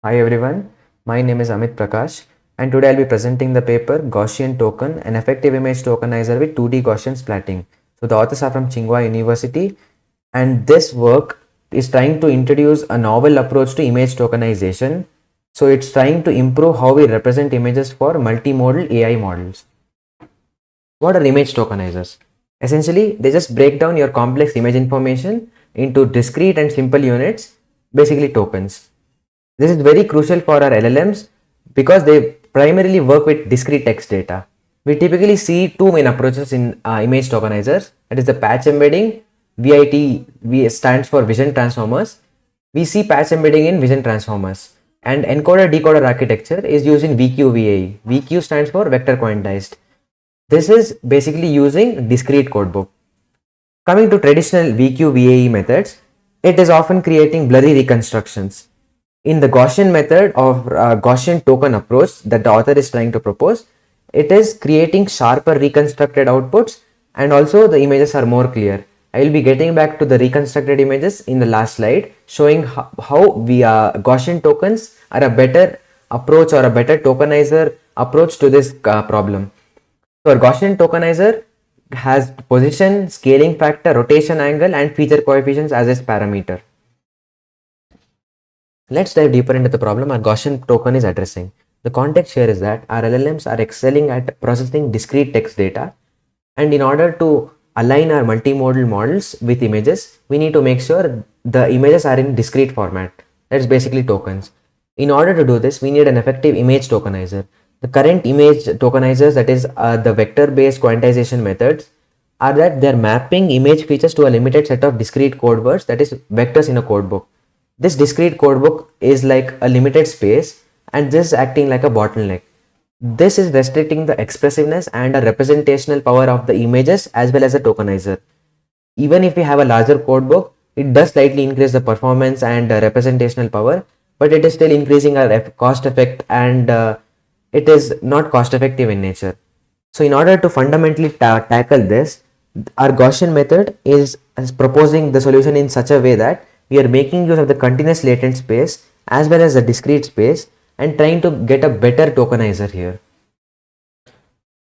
Hi everyone, my name is Amit Prakash and today I'll be presenting the paper Gaussian Token, an effective image tokenizer with 2D Gaussian splatting. So the authors are from Tsinghua University and this work is trying to introduce a novel approach to image tokenization. So it's trying to improve how we represent images for multimodal AI models. What are image tokenizers? Essentially, they just break down your complex image information into discrete and simple units, basically tokens. This is very crucial for our LLMs because they primarily work with discrete text data. We typically see two main approaches in image tokenizers. That is the patch embedding, VIT stands for vision transformers. We see patch embedding in vision transformers. And encoder decoder architecture is used in VQ-VAE. VQ stands for vector quantized. This is basically using discrete codebook. Coming to traditional VQ-VAE methods, it is often creating blurry reconstructions. In the Gaussian method of Gaussian token approach that the author is trying to propose, it is creating sharper reconstructed outputs and also the images are more clear. I will be getting back to the reconstructed images in the last slide, showing how we Gaussian tokens are a better approach or a better tokenizer approach to this problem. So our Gaussian tokenizer has position, scaling factor, rotation angle and feature coefficients as its parameter. Let's dive deeper into the problem our Gaussian token is addressing. The context here is that our LLMs are excelling at processing discrete text data, and in order to align our multimodal models with images, we need to make sure the images are in discrete format. That's basically tokens. In order to do this, we need an effective image tokenizer. The current image tokenizers, that is the vector-based quantization methods, are that they're mapping image features to a limited set of discrete code words, that is vectors in a codebook. This discrete codebook is like a limited space and this is acting like a bottleneck. This is restricting the expressiveness and a representational power of the images as well as the tokenizer. Even if we have a larger codebook, it does slightly increase the performance and representational power, but it is still increasing our cost effect and it is not cost effective in nature. So in order to fundamentally tackle this, our Gaussian method is proposing the solution in such a way that we are making use of the continuous latent space as well as the discrete space and trying to get a better tokenizer here.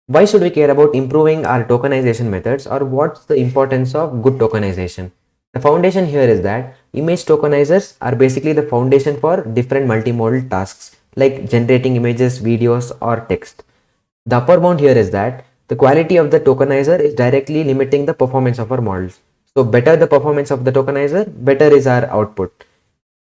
Why should we care about improving our tokenization methods, or what's the importance of good tokenization? The foundation here is that image tokenizers are basically the foundation for different multimodal tasks like generating images, videos or text. The upper bound here is that the quality of the tokenizer is directly limiting the performance of our models. So better the performance of the tokenizer, better is our output.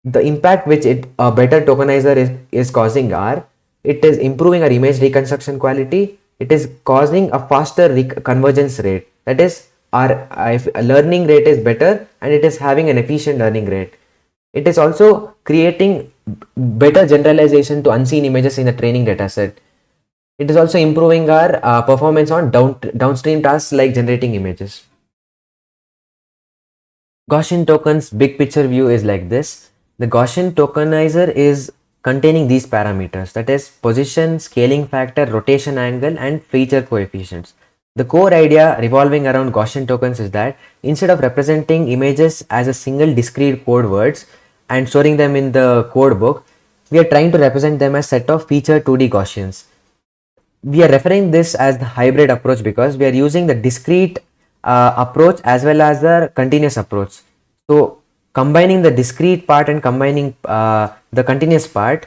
The impact which a better tokenizer is causing are, it is improving our image reconstruction quality, it is causing a faster convergence rate, that is our learning rate is better and it is having an efficient learning rate. It is also creating better generalization to unseen images in the training dataset. It is also improving our performance on downstream tasks like generating images. Gaussian tokens big picture view is like this. The Gaussian tokenizer is containing these parameters, that is position, scaling factor, rotation angle and feature coefficients. The core idea revolving around Gaussian tokens is that instead of representing images as a single discrete code words and storing them in the code book, we are trying to represent them as set of feature 2D Gaussians. We are referring this as the hybrid approach because we are using the discrete approach as well as the continuous approach. So combining the discrete part and combining the continuous part,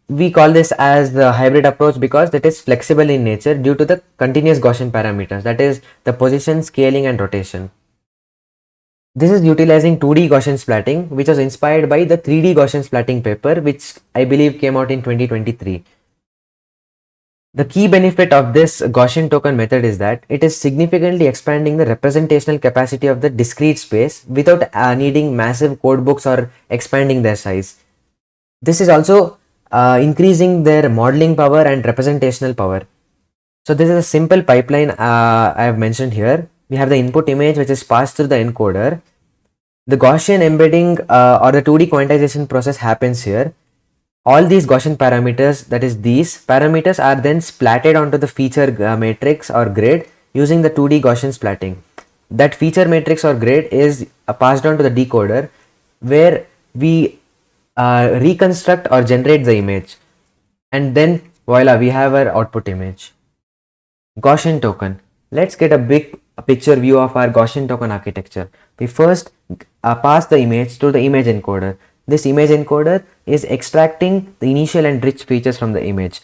we call this as the hybrid approach because that is flexible in nature due to the continuous Gaussian parameters, that is the position, scaling and rotation. This is utilizing 2D Gaussian splatting, which was inspired by the 3D Gaussian splatting paper, which I believe came out in 2023. The key benefit of this Gaussian token method is that it is significantly expanding the representational capacity of the discrete space without needing massive codebooks or expanding their size. This is also increasing their modeling power and representational power. So this is a simple pipeline I have mentioned here. We have the input image which is passed through the encoder. The Gaussian embedding or the 2D quantization process happens here. All these Gaussian parameters, that is these parameters, are then splatted onto the feature matrix or grid using the 2D Gaussian splatting. That feature matrix or grid is passed on to the decoder where we reconstruct or generate the image, and then voila, we have our output image. Gaussian token. Let's get a big picture view of our Gaussian token architecture. We first pass the image to the image encoder. This image encoder is extracting the initial and rich features from the image.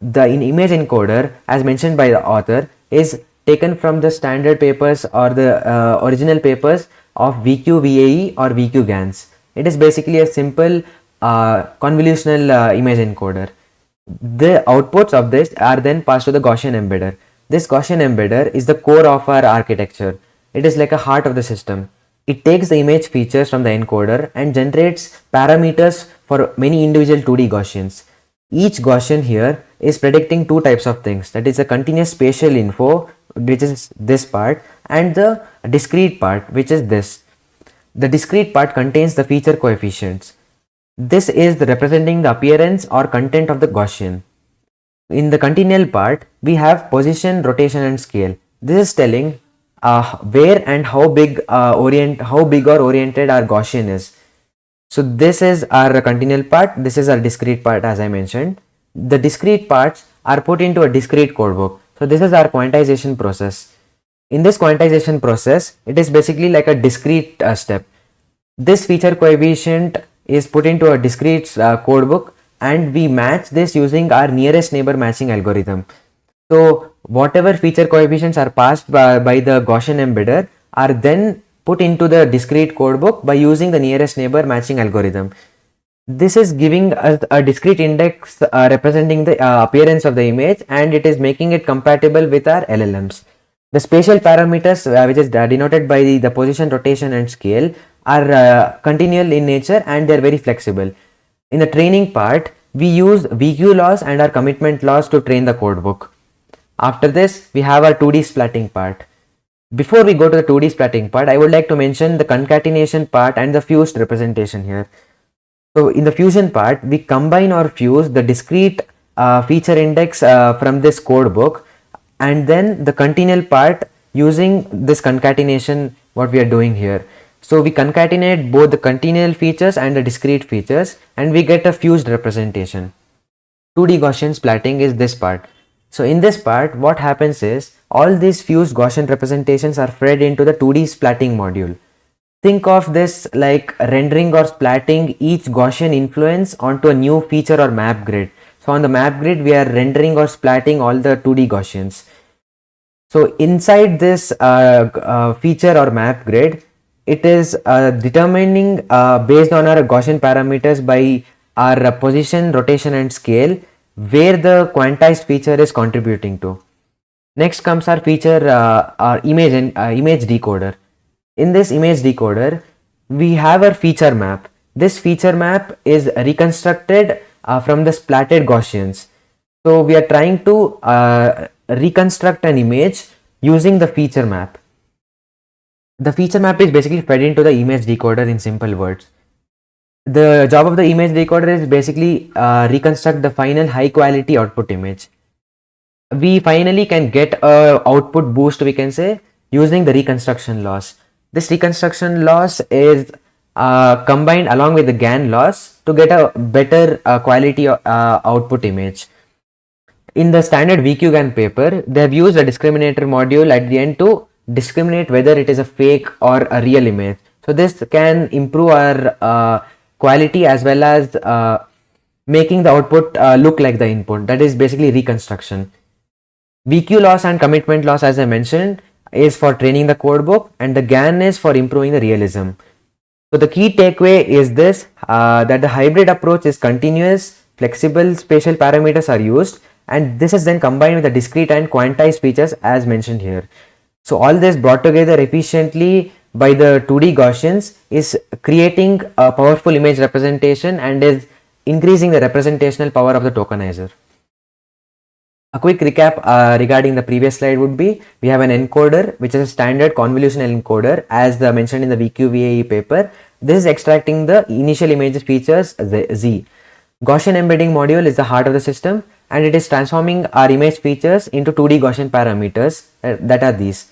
The image encoder, as mentioned by the author, is taken from the standard papers or the original papers of VQ VAE or VQ GANs. It is basically a simple convolutional image encoder. The outputs of this are then passed to the Gaussian embedder. This Gaussian embedder is the core of our architecture. It is like a heart of the system. It takes the image features from the encoder and generates parameters for many individual 2D Gaussians. Each Gaussian here is predicting two types of things, that is a continuous spatial info, which is this part, and the discrete part, which is this. The discrete part contains the feature coefficients. This is representing the appearance or content of the Gaussian. In the continual part, we have position, rotation and scale. This is telling where and how big or oriented our Gaussian is. So this is our continual part, this is our discrete part, as I mentioned. The discrete parts are put into a discrete codebook. So this is our quantization process. In this quantization process, it is basically like a discrete step. This feature coefficient is put into a discrete codebook, and we match this using our nearest neighbor matching algorithm. So whatever feature coefficients are passed by the Gaussian embedder are then put into the discrete codebook by using the nearest neighbor matching algorithm. This is giving us a discrete index representing the appearance of the image, and it is making it compatible with our LLMs. The spatial parameters, which is denoted by the position, rotation and scale, are continual in nature and they are very flexible. In the training part, we use VQ laws and our commitment laws to train the codebook. After this, we have our 2D splatting part. Before we go to the 2D splatting part, I would like to mention the concatenation part and the fused representation here. So in the fusion part, we combine or fuse the discrete feature index from this codebook, and then the continual part using this concatenation, what we are doing here. So we concatenate both the continual features and the discrete features, and we get a fused representation. 2D Gaussian splatting is this part. So in this part, what happens is all these fused Gaussian representations are fed into the 2D splatting module. Think of this like rendering or splatting each Gaussian influence onto a new feature or map grid. So on the map grid, we are rendering or splatting all the 2D Gaussians. So inside this feature or map grid, it is determining based on our Gaussian parameters by our position, rotation and scale, where the quantized feature is contributing to. Next comes our feature, our image decoder. In this image decoder, we have a feature map. This feature map is reconstructed from the splatted Gaussians. So we are trying to reconstruct an image using the feature map. The feature map is basically fed into the image decoder in simple words. The job of the image decoder is basically reconstruct the final high quality output image. We finally can get a output boost, we can say, using the reconstruction loss. This reconstruction loss is combined along with the GAN loss to get a better quality output image. In the standard VQ GAN paper, they have used a discriminator module at the end to discriminate whether it is a fake or a real image. So this can improve our quality as well as making the output look like the input. That is basically reconstruction. VQ loss and commitment loss, as I mentioned, is for training the codebook, and the GAN is for improving the realism. So the key takeaway is this, that the hybrid approach is continuous, flexible spatial parameters are used, and this is then combined with the discrete and quantized features as mentioned here. So all this brought together efficiently by the 2D Gaussians is creating a powerful image representation and is increasing the representational power of the tokenizer. A quick recap regarding the previous slide would be, we have an encoder which is a standard convolutional encoder as mentioned in the VQVAE paper. This is extracting the initial image features Z. Gaussian embedding module is the heart of the system, and it is transforming our image features into 2D Gaussian parameters that are these.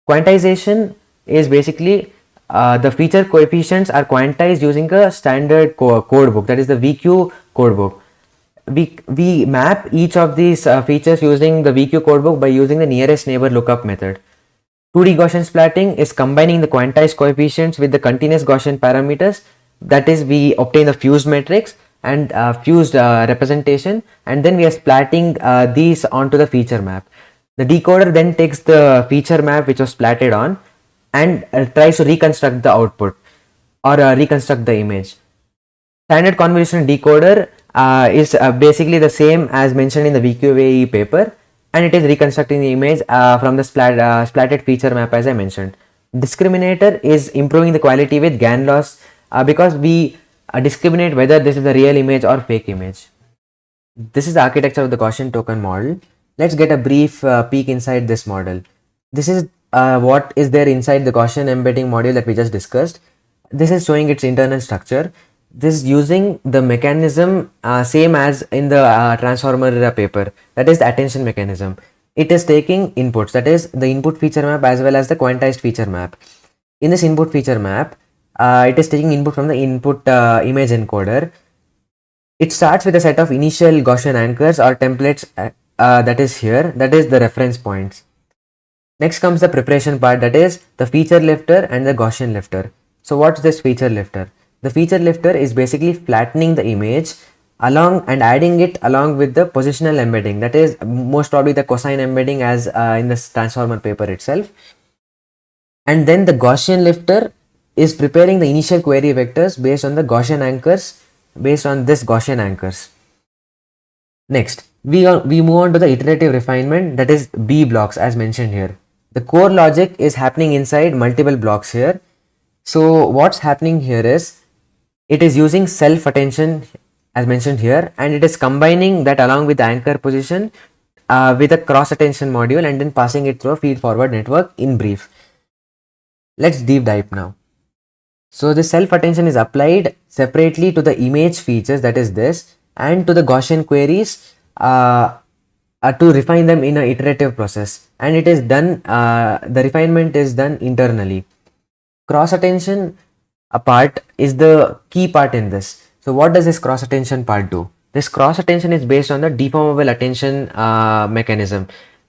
Quantization is basically the feature coefficients are quantized using a standard code book, that is the VQ code book. We map each of these features using the VQ codebook by using the nearest neighbor lookup method. 2D Gaussian splatting is combining the quantized coefficients with the continuous Gaussian parameters. That is, we obtain the fused matrix and fused representation, and then we are splatting these onto the feature map. The decoder then takes the feature map which was splatted on and tries to reconstruct the output or reconstruct the image. Standard convolutional decoder is basically the same as mentioned in the VQAE paper, and it is reconstructing the image from the splatted feature map as I mentioned. Discriminator is improving the quality with GAN loss because we discriminate whether this is a real image or fake image. This is the architecture of the Gaussian token model. Let's get a brief peek inside this model. This is what is there inside the Gaussian embedding module that we just discussed. This is showing its internal structure. This is using the mechanism same as in the transformer paper, that is the attention mechanism. It is taking inputs, that is the input feature map as well as the quantized feature map. In this input feature map, it is taking input from the input image encoder. It starts with a set of initial Gaussian anchors or templates that is here, that is the reference points. Next comes the preparation part, that is the feature lifter and the Gaussian lifter. So what's this feature lifter? The feature lifter is basically flattening the image along and adding it along with the positional embedding, that is most probably the cosine embedding as in the transformer paper itself. And then the Gaussian lifter is preparing the initial query vectors based on the Gaussian anchors, based on this Gaussian anchors. Next, we move on to the iterative refinement, that is B blocks as mentioned here. The core logic is happening inside multiple blocks here. So what's happening here is it is using self attention as mentioned here, and it is combining that along with the anchor position with a cross attention module and then passing it through a feed forward network in brief. Let's deep dive now. So the self attention is applied separately to the image features, that is this, and to the Gaussian queries to refine them in an iterative process, and it is done, the refinement is done internally. Cross attention part is the key part in this. So what does this cross attention part do? This cross attention is based on the deformable attention mechanism.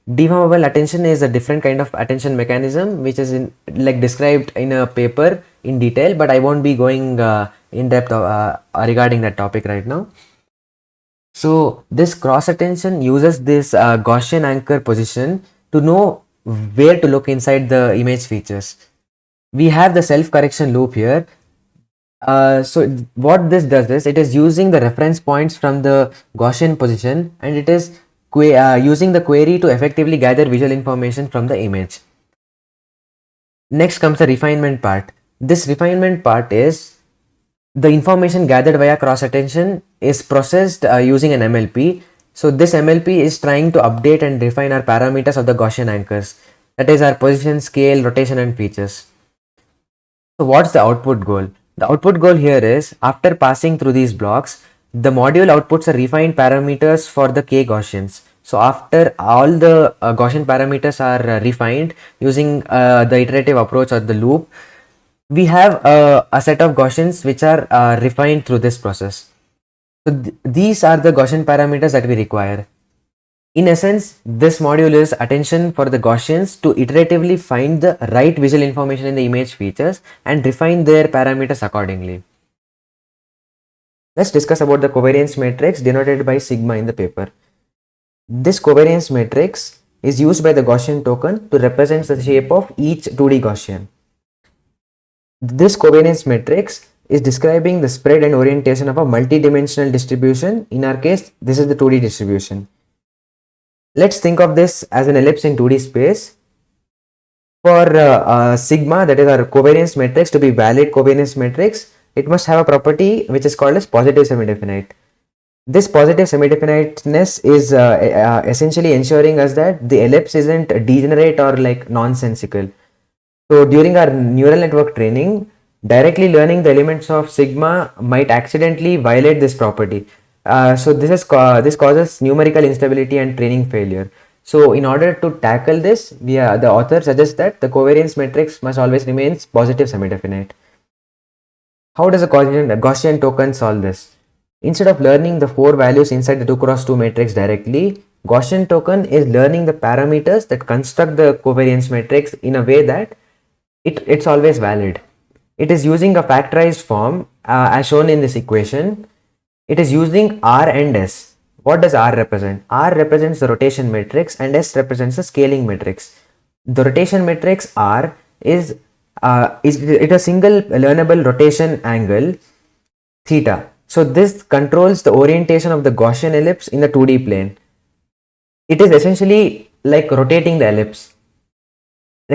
Deformable attention is a different kind of attention mechanism which is described in a paper in detail, but I won't be going in depth regarding that topic right now. So this cross attention uses this Gaussian anchor position to know where to look inside the image features. We have the self correction loop here. So what this does is it is using the reference points from the Gaussian position, and it is using the query to effectively gather visual information from the image. Next comes the refinement part. This refinement part is the information gathered via cross attention is processed using an MLP. So this MLP is trying to update and refine our parameters of the Gaussian anchors, that is our position, scale, rotation and features. So what's the output goal? The output goal here is, after passing through these blocks, the module outputs a refined parameters for the K Gaussians. So after all the Gaussian parameters are refined using the iterative approach or the loop, we have a set of Gaussians which are refined through this process. So these are the Gaussian parameters that we require. In essence, this module is attention for the Gaussians to iteratively find the right visual information in the image features and refine their parameters accordingly. Let's discuss about the covariance matrix denoted by sigma in the paper. This covariance matrix is used by the Gaussian token to represent the shape of each 2D Gaussian. This covariance matrix is describing the spread and orientation of a multi-dimensional distribution. In our case, this is the 2D distribution. Let's think of this as an ellipse in 2D space. For sigma, that is our covariance matrix, to be valid covariance matrix, it must have a property which is called as positive semi-definite. This positive semi-definiteness is essentially ensuring us that the ellipse isn't degenerate or like nonsensical. So during our neural network training, directly learning the elements of sigma might accidentally violate this property. So this causes numerical instability and training failure. So in order to tackle this, the author suggests that the covariance matrix must always remain positive semi-definite. How does a Gaussian token solve this? Instead of learning the 4 values inside the 2 cross 2 matrix directly, Gaussian token is learning the parameters that construct the covariance matrix in a way that it's always valid. It is using a factorized form as shown in this equation. It is using R and S. What does R represent? R represents the rotation matrix and S represents the scaling matrix. The rotation matrix R is a single learnable rotation angle theta. So this controls the orientation of the Gaussian ellipse in the 2D plane. It is essentially like rotating the ellipse.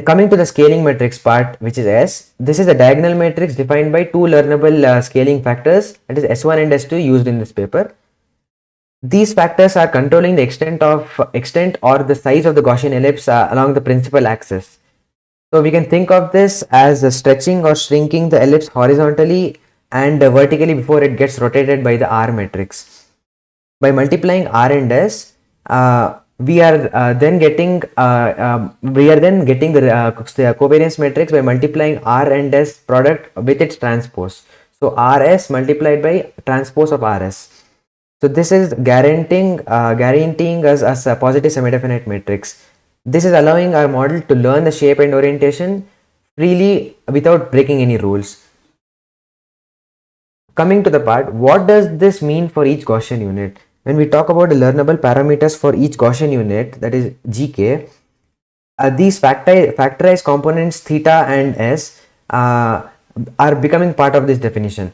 Coming to the scaling matrix part, which is S, this is a diagonal matrix defined by 2 learnable scaling factors, that is S1 and S2 used in this paper. These factors are controlling the extent or the size of the Gaussian ellipse along the principal axis. So we can think of this as stretching or shrinking the ellipse horizontally and vertically before it gets rotated by the R matrix. By multiplying R and S, we are then getting the covariance matrix by multiplying R and S product with its transpose. So RS multiplied by transpose of RS. So this is guaranteeing us a positive semi-definite matrix. This is allowing our model to learn the shape and orientation freely without breaking any rules. Coming to the part, what does this mean for each Gaussian unit? When we talk about the learnable parameters for each Gaussian unit, that is GK, these factorized components theta and S are becoming part of this definition.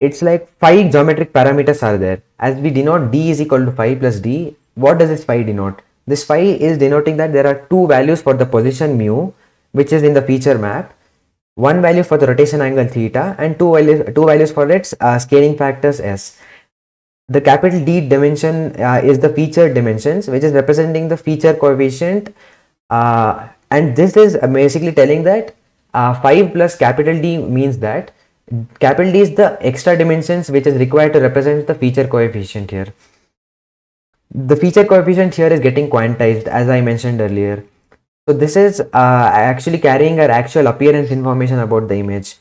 It's like 5 geometric parameters are there. As we denote d is equal to 5 plus d, what does this 5 denote? This 5 is denoting that there are 2 values for the position mu, which is in the feature map, 1 value for the rotation angle theta, and 2 values for its scaling factors S. The capital D dimension is the feature dimensions, which is representing the feature coefficient, and this is basically telling that 5 plus capital D means that capital D is the extra dimensions which is required to represent the feature coefficient here. The feature coefficient here is getting quantized, as I mentioned earlier. So this is actually carrying our actual appearance information about the image.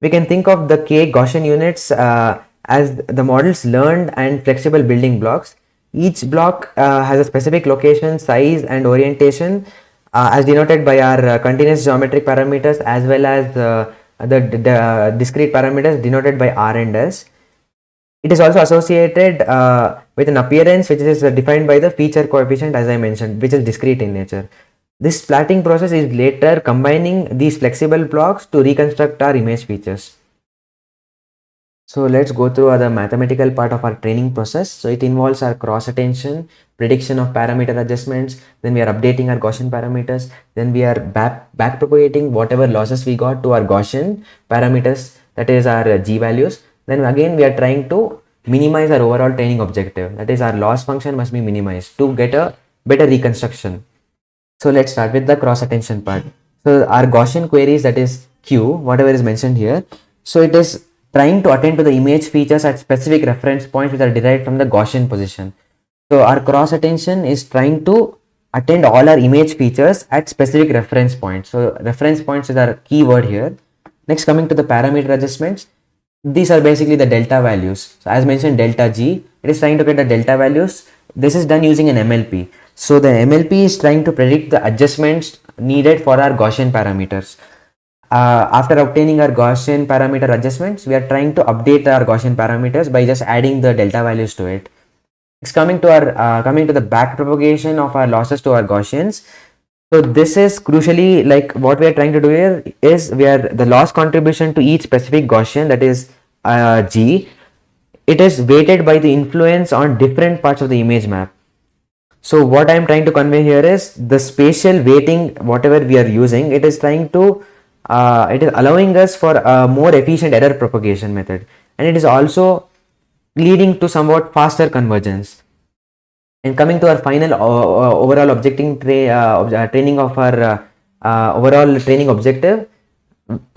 We can think of the K Gaussian units as the models learned and flexible building blocks. Each block has a specific location, size and orientation as denoted by our continuous geometric parameters as well as the discrete parameters denoted by R and S. It is also associated with an appearance which is defined by the feature coefficient, as I mentioned, which is discrete in nature. This splatting process is later combining these flexible blocks to reconstruct our image features. So let's go through the mathematical part of our training process. So it involves our cross attention, prediction of parameter adjustments, then we are updating our Gaussian parameters, then we are back propagating whatever losses we got to our Gaussian parameters, that is our G values. Then again we are trying to minimize our overall training objective, that is our loss function must be minimized to get a better reconstruction. So let's start with the cross attention part. So our Gaussian queries, that is Q, whatever is mentioned here, so it is trying to attend to the image features at specific reference points which are derived from the Gaussian position. So our cross attention is trying to attend all our image features at specific reference points. So reference points is our keyword here. Next, coming to the parameter adjustments, these are basically the delta values. So as mentioned, delta G, it is trying to get the delta values. This is done using an MLP. So the MLP is trying to predict the adjustments needed for our Gaussian parameters. After obtaining our Gaussian parameter adjustments, we are trying to update our Gaussian parameters by just adding the delta values to it. Next, coming to the back propagation of our losses to our Gaussians. So this is crucially like what we are trying to do here is the loss contribution to each specific Gaussian, that is G, it is weighted by the influence on different parts of the image map. So what I am trying to convey here is the spatial weighting, whatever we are using, it is trying to it is allowing us for a more efficient error propagation method, and it is also leading to somewhat faster convergence. And coming to our final overall training of our overall training objective,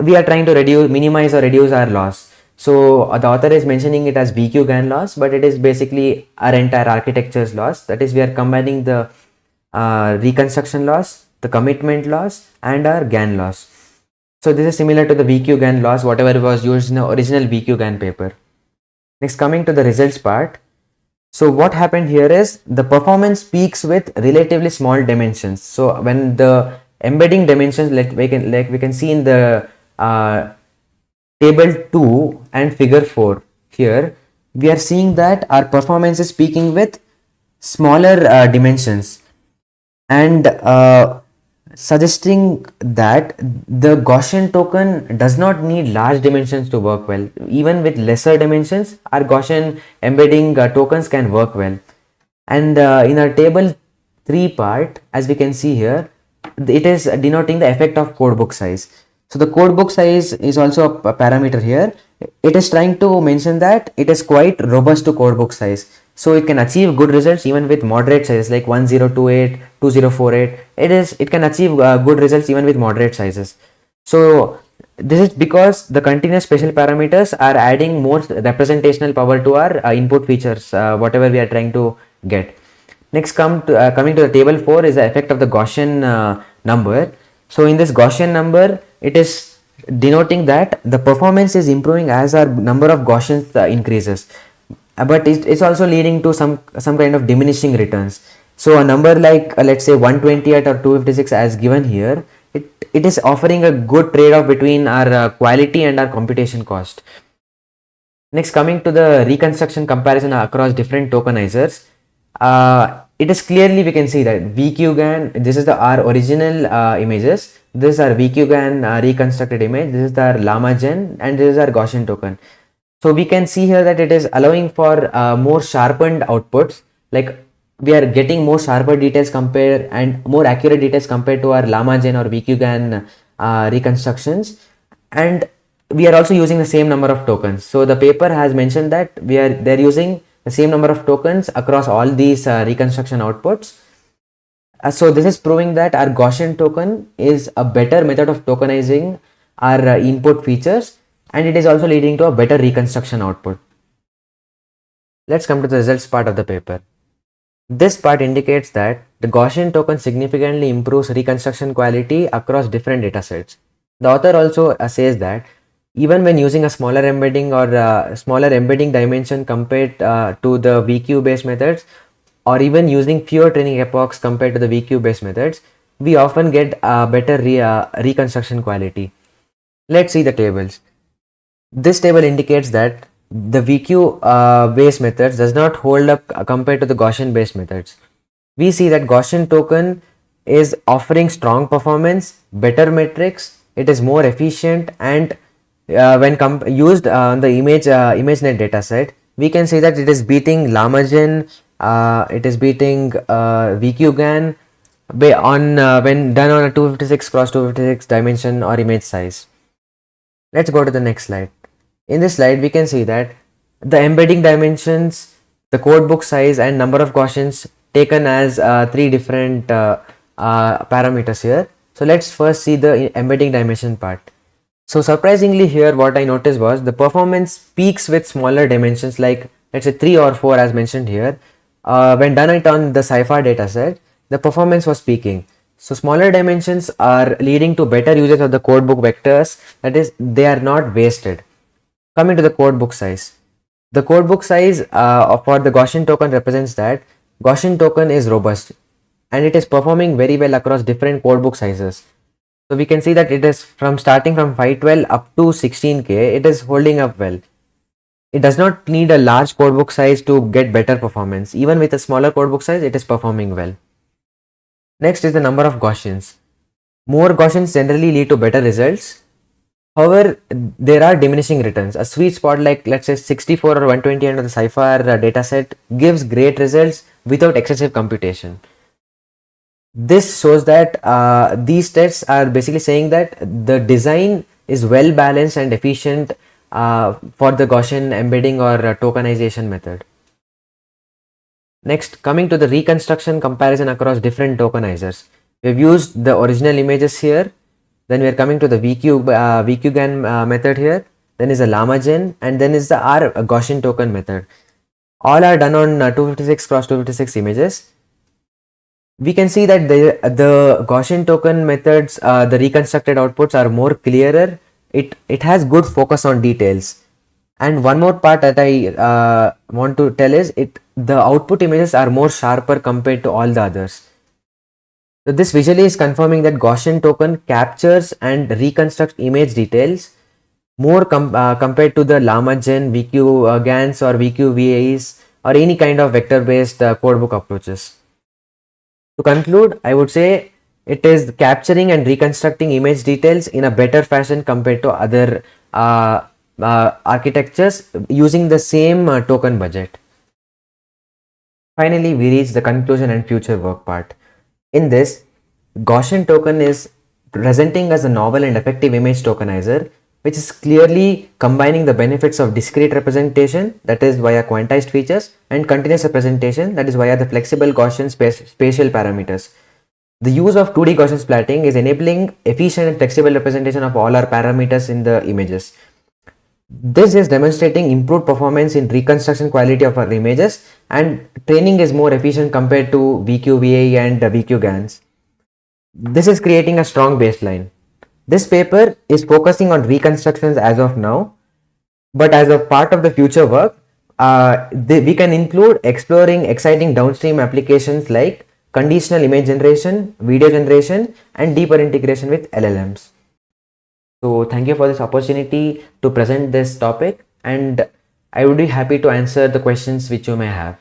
we are trying to minimize or reduce our loss. So the author is mentioning it as BQ GAN loss, but it is basically our entire architecture's loss. That is, we are combining the reconstruction loss, the commitment loss, and our GAN loss. So this is similar to the VQ GAN loss, whatever was used in the original VQ GAN paper. Next, coming to the results part. So what happened here is the performance peaks with relatively small dimensions. So when the embedding dimensions, like we can see in the table 2 and figure 4 here, we are seeing that our performance is peaking with smaller dimensions, and suggesting that the Gaussian token does not need large dimensions to work well. Even with lesser dimensions, our Gaussian embedding tokens can work well. And in our table 3 part, as we can see here, it is denoting the effect of codebook size. So the codebook size is also a parameter here. It is trying to mention that it is quite robust to codebook size. So it can achieve good results even with moderate sizes like 1028, 2048. It can achieve good results even with moderate sizes. So this is because the continuous special parameters are adding more representational power to our input features, whatever we are trying to get. Next, coming to the table 4 is the effect of the Gaussian number. So in this Gaussian number, it is denoting that the performance is improving as our number of Gaussians increases, but it's also leading to some kind of diminishing returns. So a number like let's say 128 or 256 as given here, it is offering a good trade-off between our quality and our computation cost. Next, coming to the reconstruction comparison across different tokenizers, it is clearly we can see that VQGAN, this is our original images, this is our VQGAN reconstructed image, this is our LlamaGen, and this is our Gaussian token. So we can see here that it is allowing for more sharpened outputs, like we are getting more sharper details compared and more accurate details compared to our LlamaGen or VQGAN reconstructions, and we are also using the same number of tokens. So the paper has mentioned that they're using the same number of tokens across all these reconstruction outputs. So this is proving that our Gaussian token is a better method of tokenizing our input features, and it is also leading to a better reconstruction output. Let's come to the results part of the paper. This part indicates that the Gaussian token significantly improves reconstruction quality across different datasets. The author also says that even when using a smaller embedding or smaller embedding dimension compared to the VQ based methods, or even using fewer training epochs compared to the VQ based methods, we often get better reconstruction quality. Let's see the tables. This table indicates that the VQ based methods does not hold up compared to the Gaussian based methods. We see that Gaussian token is offering strong performance, better metrics, it is more efficient, and when used on the ImageNet dataset, we can see that it is beating LlamaGen, it is beating VQGAN when done on a 256 cross 256 dimension or image size. Let's go to the next slide. In this slide, we can see that the embedding dimensions, the codebook size, and number of Gaussians taken as 3 different parameters here. So let's first see the embedding dimension part. So surprisingly here, what I noticed was the performance peaks with smaller dimensions, like let's say 3 or 4 as mentioned here. When done it on the CIFAR dataset, the performance was peaking. So smaller dimensions are leading to better usage of the codebook vectors, that is, they are not wasted. Coming to the codebook size. The codebook size for the Gaussian token represents that Gaussian token is robust and it is performing very well across different codebook sizes. So we can see that it is starting from 512 up to 16K, it is holding up well. It does not need a large codebook size to get better performance. Even with a smaller codebook size, it is performing well. Next is the number of Gaussians. More Gaussians generally lead to better results. However, there are diminishing returns. A sweet spot like let's say 64 or 120 under the CIFAR dataset gives great results without excessive computation. This shows that these tests are basically saying that the design is well balanced and efficient for the Gaussian embedding or tokenization method. Next, coming to the reconstruction comparison across different tokenizers. We've used the original images here. Then we are coming to the VQGAN method here. Then is the LlamaGen, and then is the R Gaussian token method. All are done on 256 cross 256 images. we can see that the Gaussian token methods, the reconstructed outputs are more clearer. It has good focus on details. And one more part that I want to tell is the output images are more sharper compared to all the others. So this visually is confirming that Gaussian token captures and reconstructs image details more compared to the LlamaGen, VQ GANs or VQ VAEs or any kind of vector based codebook approaches. To conclude, I would say it is capturing and reconstructing image details in a better fashion compared to other architectures using the same token budget. Finally, we reach the conclusion and future work part. In this, Gaussian token is presenting as a novel and effective image tokenizer, which is clearly combining the benefits of discrete representation, that is via quantized features, and continuous representation, that is via the flexible Gaussian spatial parameters. The use of 2D Gaussian splatting is enabling efficient and flexible representation of all our parameters in the images. This is demonstrating improved performance in reconstruction quality of our images, and training is more efficient compared to VQVA and VQ GANs. This is creating a strong baseline. This paper is focusing on reconstructions as of now, but as a part of the future work, we can include exploring exciting downstream applications like conditional image generation, video generation, and deeper integration with LLMs. So thank you for this opportunity to present this topic, and I would be happy to answer the questions which you may have.